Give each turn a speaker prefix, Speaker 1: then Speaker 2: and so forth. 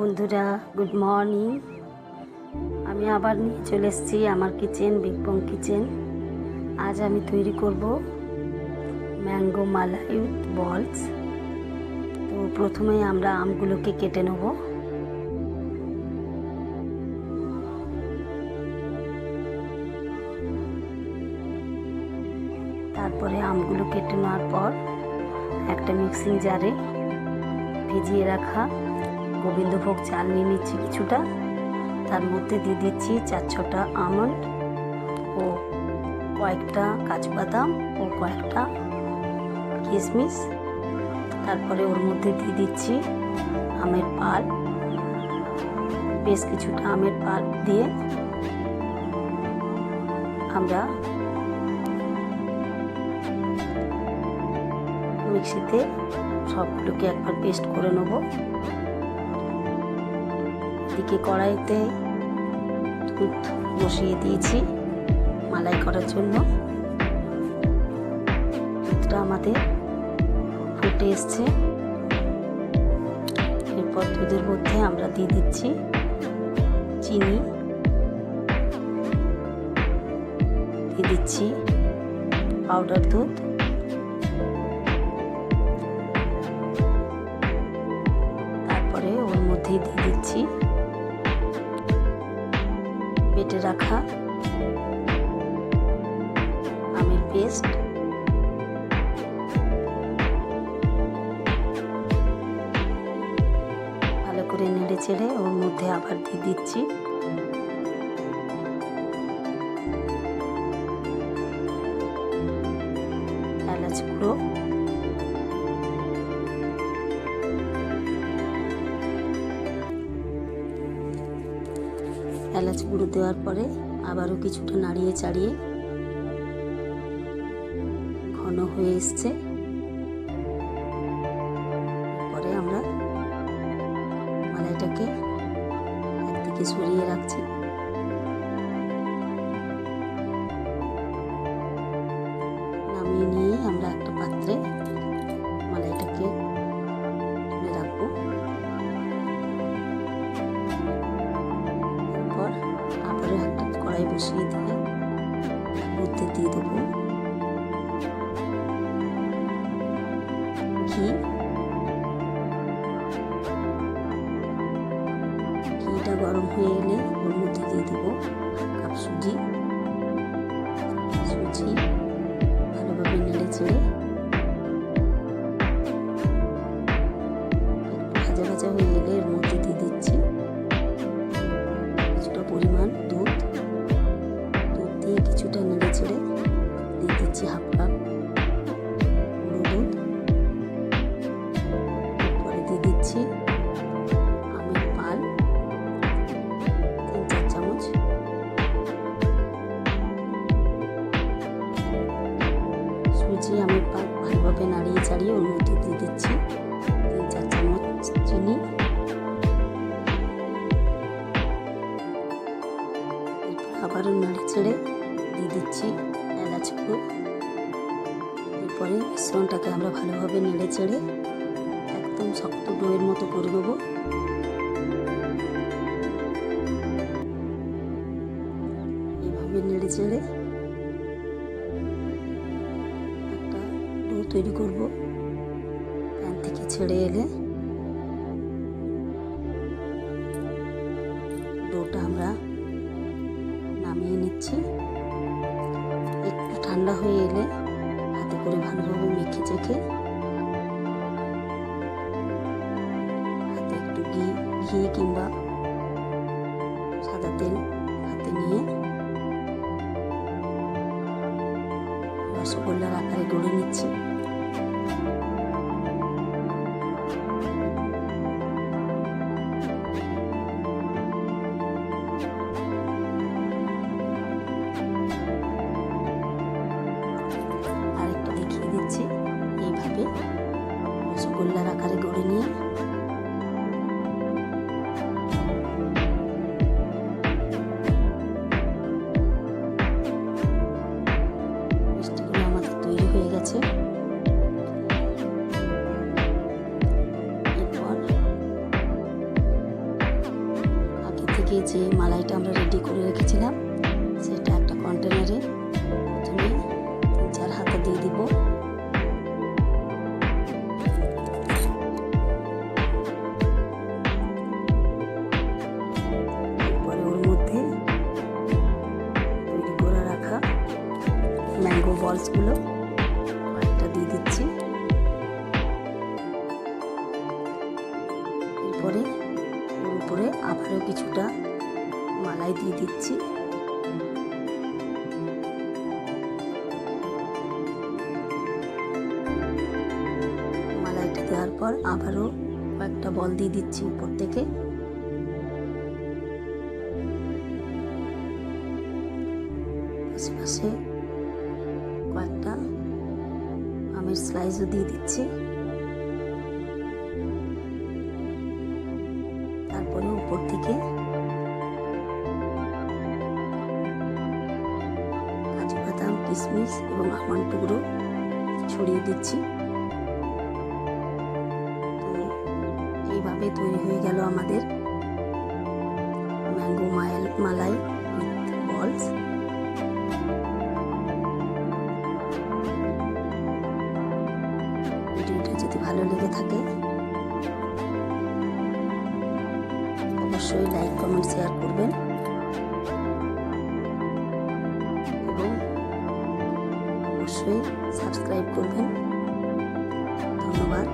Speaker 1: বন্ধুরা, good morning. আমি আবার নিয়ে চলে এসেছি আমার কিচেন, বিগ বং কিচেন। আজ আমি তৈরি করব ম্যাঙ্গো মালাই বলস। তো প্রথমে আমরা আমগুলোকে কেটে নেব। তারপরে আমগুলো কেটে নেওয়ার পর একটা মিক্সিং জারে ভিজিয়ে রাখা গোবিন্দভোগ চাল নিয়ে নিচ্ছি কিছুটা। তার মধ্যে দিয়ে দিচ্ছি 4-6টা আমন্ড ও কয়েকটা কাজু বাদাম ও কয়েকটা কিশমিশ। তারপরে ওর মধ্যে দিয়ে দিচ্ছি আমের পাল্প, বেশ কিছুটা আমের পাল্প দিয়ে আমরা মিক্সিতে সবগুলোকে একবার পেস্ট করে নেব। এদিকে কড়াইতে দুধ বসিয়ে দিয়েছি মালাই করার জন্য। দুধটা আমাদের ফুটে এসছে। এরপর দুধের মধ্যে আমরা দিয়ে দিচ্ছি চিনি, দিয়ে দিচ্ছি পাউডার দুধ, তারপরে ওর মধ্যে দিয়ে দিচ্ছি বেটে রাখা আমের পেস্ট। ভালো করে নেড়ে চেড়ে ওর মধ্যে আবার দিয়ে দিচ্ছি এলাচ গুঁড়ো, এলাচ গুঁড়ো দেওয়ার পরে আবারও কিছুটা নাড়িয়ে চাড়িয়ে ঘন হয়ে এসছে। পরে আমরা মালাইটাকে একদিকে সরিয়ে রাখছি। নামিয়ে নিয়ে আমরা একটা পাত্রে মালাইটাকে তুলে রাখবো। এরপর আবারও একটা কড়াই বসিয়ে দিয়ে মধ্যে দিয়ে দেবো ঘি। ঘিটা গরম হয়ে এলে ওর মধ্যে দিয়ে দেবো কাপ সুজি। সুজি ভালোভাবে নেড়ে চেড়ে ভাজা ভাজা হয়ে এলে এর মধ্যে দিয়ে দিচ্ছি কিছুটা পরিমাণ দুধ। দুধ দিয়ে কিছুটা নেড়ে চেড়ে দিয়ে দিচ্ছি হাফ কাপ গুঁড়ো দুধ। পরে দিয়ে দিচ্ছি আমের পাল্প 3-4 চামচ। সুজি আমের পাল্প ভালোভাবে নাড়িয়ে চাড়িয়ে ওর মধ্যে দিয়ে দিচ্ছি 3-4 চামচ চিনি। এরপর আবারও নাড়ে ছেড়ে দিয়ে দিচ্ছি এলাচ গুঁড়ো। এরপরে মিশ্রণটাকে আমরা ভালোভাবে নেড়ে চেড়ে একদম শক্ত ডোয়ের মতো করে নেব। এইভাবে নেড়ে চেড়ে একটা ডো তৈরি করব। প্যান থেকে ছেড়ে এলে ডোটা আমরা নামিয়ে নিচ্ছি। একটু ঠান্ডা হয়ে এলে হাতে করে ভালোভাবে মেখে চেখে হাতে একটু ঘি কিংবা সাদা তেল হাতে নিয়ে রসগোল্লার আকারে গড়ে নিচ্ছি। আরেকটা দেখিয়ে দিচ্ছি। এইভাবে রসগোল্লার আকারে গড়ে নিয়ে মিষ্টিগুলো আমাদের তৈরি হয়ে গেছে। আগে যে মালাইটা আমরা রেডি করে রেখেছিলাম সেটা একটা কন্টেনারে প্রথমে 3-4 হাতা দিয়ে দিব। এরপরে ওর মধ্যে তৈরি করে রাখা ম্যাঙ্গো বলসগুলো কয়েকটা দিয়ে দিচ্ছি। এরপরে ওর উপরে আবারও কিছুটা মালাই দিয়ে দিচ্ছি। মালাইটা দেওয়ার পর আবারও কয়েকটা বল দিয়ে দিচ্ছি উপর থেকে। আশেপাশে কয়েকটা আমের স্লাইসও দিয়ে দিচ্ছি। তারপরে উপর থেকে কাজু বাদাম, কিশমিশ এবং আমন্ড টুকরো ছড়িয়ে দিচ্ছি। তো এইভাবে তৈরি হয়ে গেল আমাদের ম্যাঙ্গো মালাই উইথ বলস। ভিডিওটা যদি ভালো লেগে থাকে অবশ্যই লাইক, কমেন্ট, শেয়ার করবেন এবং অবশ্যই সাবস্ক্রাইব করবেন। ধন্যবাদ।